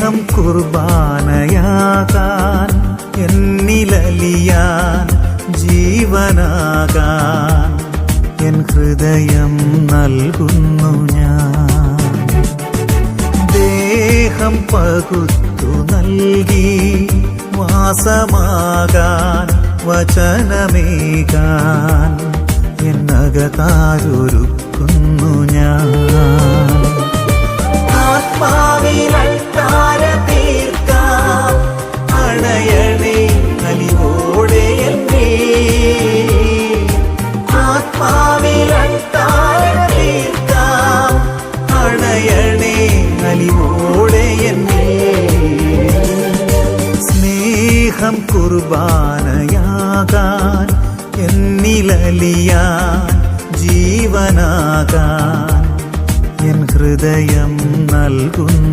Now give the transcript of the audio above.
സ്നേഹം കുർബാനയാകാൻ, എന്നിലലിയാൻ ജീവനാകാൻ എൻ ഹൃദയം നൽകുന്നു ഞാൻ. ദേഹം പകുത്തു നൽകി വാസമാകാൻ, വചനമേകാൻ എന്നകതാരൊരുക്കുന്നു ഞാൻ. ആത്മാവിലൾത്താര തീർക്കാം, അണയണേ അലിവോടെ എന്നേ. ആത്മാവിലൾത്താര തീർക്കാം, അണയണേ അലിവോടെ എന്നേ. സ്നേഹം കുർബാനയാകാൻ, എന്നിലലിയാൻ ജീവനാകാൻ എൻ ഹൃദയം നൽകുന്നു.